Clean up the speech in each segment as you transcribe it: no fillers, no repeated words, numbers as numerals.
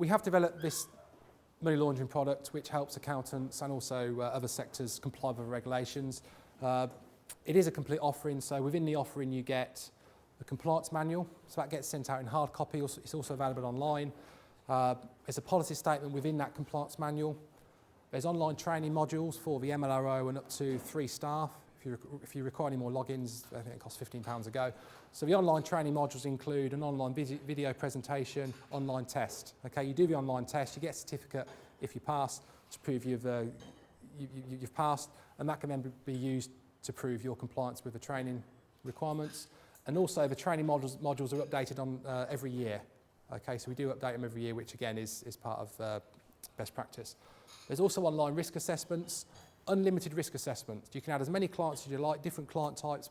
we have developed this money laundering product which helps accountants and also other sectors comply with regulations. It is a complete offering, so within the offering you get a compliance manual, so that gets sent out in hard copy, it's also available online. There's a policy statement within that compliance manual. There's online training modules for the MLRO and up to 3 staff. If you require any more logins, I think it costs £15 a go. So the online training modules include an online video presentation, online test. Okay, you do the online test, you get a certificate if you pass to prove you've passed, and that can then be used to prove your compliance with the training requirements. And also the training modules are updated on every year. Okay, so we do update them every year, which again is part of best practice. There's also online risk assessments, unlimited risk assessments. You can add as many clients as you like, different client types,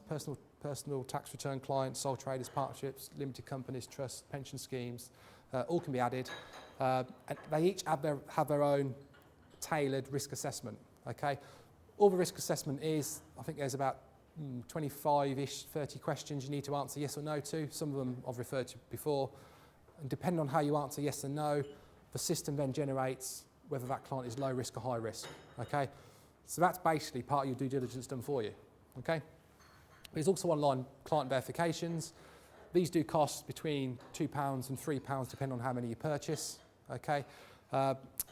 personal tax return clients, sole traders, partnerships, limited companies, trusts, pension schemes, all can be added. And they each have their own tailored risk assessment, okay? All the risk assessment is, I think there's about 25-ish, 30 questions you need to answer yes or no to. Some of them I've referred to before. And depending on how you answer yes and no, the system then generates whether that client is low risk or high risk, okay? So that's basically part of your due diligence done for you, okay? There's also online client verifications. These do cost between £2 and £3 depending on how many you purchase, okay?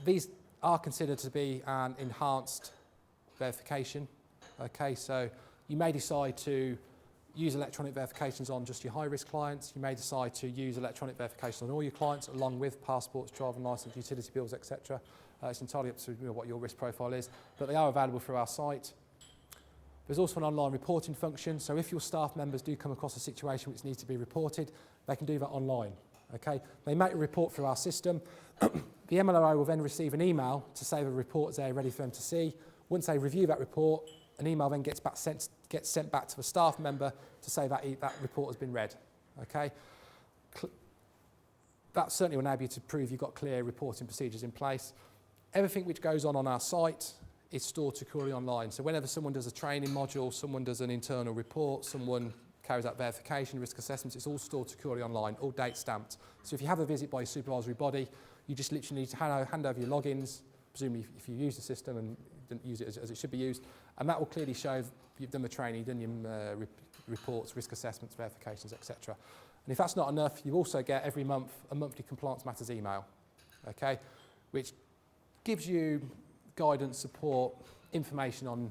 These are considered to be an enhanced verification, okay? So you may decide to use electronic verifications on just your high-risk clients. You may decide to use electronic verification on all your clients along with passports, driving licence, utility bills, etc. It's entirely up to what your risk profile is, but they are available through our site. There's also an online reporting function, so if your staff members do come across a situation which needs to be reported, they can do that online, okay? They make a report through our system. The MLRO will then receive an email to say the report's there ready for them to see. Once they review that report, an email then gets sent back to the staff member to say that that report has been read, okay? That certainly will enable you to prove you've got clear reporting procedures in place. Everything which goes on our site is stored securely online. So whenever someone does a training module, someone does an internal report, someone carries out verification, risk assessments, it's all stored securely online, all date stamped. So if you have a visit by your supervisory body, you just literally need to hand over your logins, presumably if you use the system and didn't use it as it should be used, and that will clearly show you've done the training, done your reports, risk assessments, verifications, etc. And if that's not enough, you also get every month a monthly compliance matters email, okay, which gives you guidance, support, information on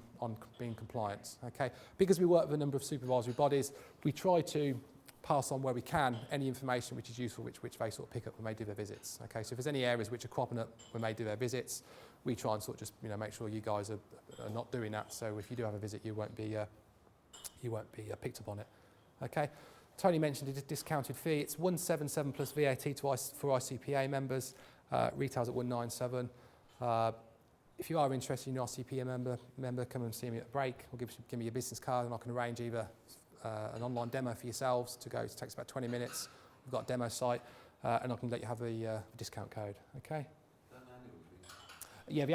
being compliant, okay? Because we work with a number of supervisory bodies, we try to pass on where we can any information which is useful, which they sort of pick up when they do their visits, okay? So if there's any areas which are cropping up when they do their visits, we try and sort of just make sure you guys are not doing that. So if you do have a visit, you won't be picked up on it, okay? Tony mentioned a discounted fee. It's 177 plus VAT for ICPA members. Retails at 197. If you are interested in your ICPA member, come and see me at a break, or give me your business card and I can arrange either an online demo for yourselves to go. It takes about 20 minutes. We've got a demo site and I can let you have the discount code, okay? Yeah,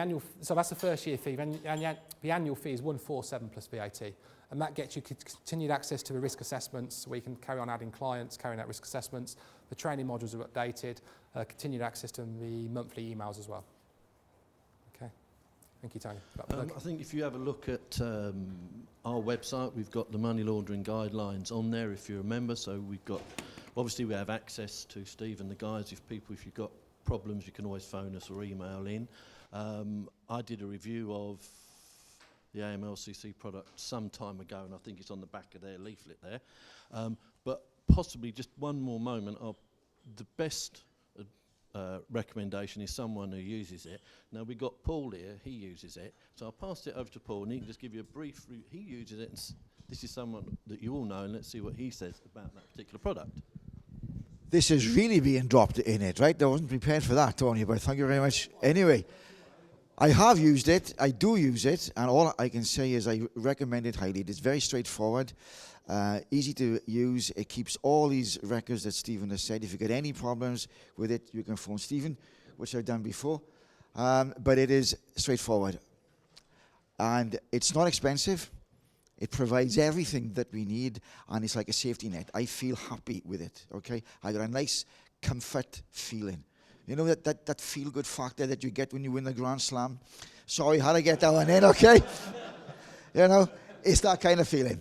so that's the first year fee. The annual fee is 147 plus VAT, and that gets you continued access to the risk assessments, where you can carry on adding clients, carrying out risk assessments. The training modules are updated, continued access to the monthly emails as well. Okay, thank you, Tony. I think if you have a look at our website, we've got the money laundering guidelines on there, if you're a member. So we've got, obviously we have access to Steve and the guys. If you've got problems, you can always phone us or email in. I did a review of the AMLCC product some time ago, and I think it's on the back of their leaflet there. But possibly just one more moment of the best recommendation is someone who uses it. Now we've got Paul here, he uses it. So I'll pass it over to Paul and he can just give you a brief, he uses it, and this is someone that you all know, and let's see what he says about that particular product. This is really being dropped in it, right? I wasn't prepared for that, Tony, but thank you very much. Anyway, I have used it, I do use it, and all I can say is I recommend it highly. It's very straightforward, easy to use. It keeps all these records that Stephen has said. If you get any problems with it, you can phone Stephen, which I've done before. But it is straightforward. And it's not expensive. It provides everything that we need, and it's like a safety net. I feel happy with it, okay? I got a nice comfort feeling. You know, that feel-good factor that you get when you win the Grand Slam. Sorry, how to get that one in, okay? You know, it's that kind of feeling.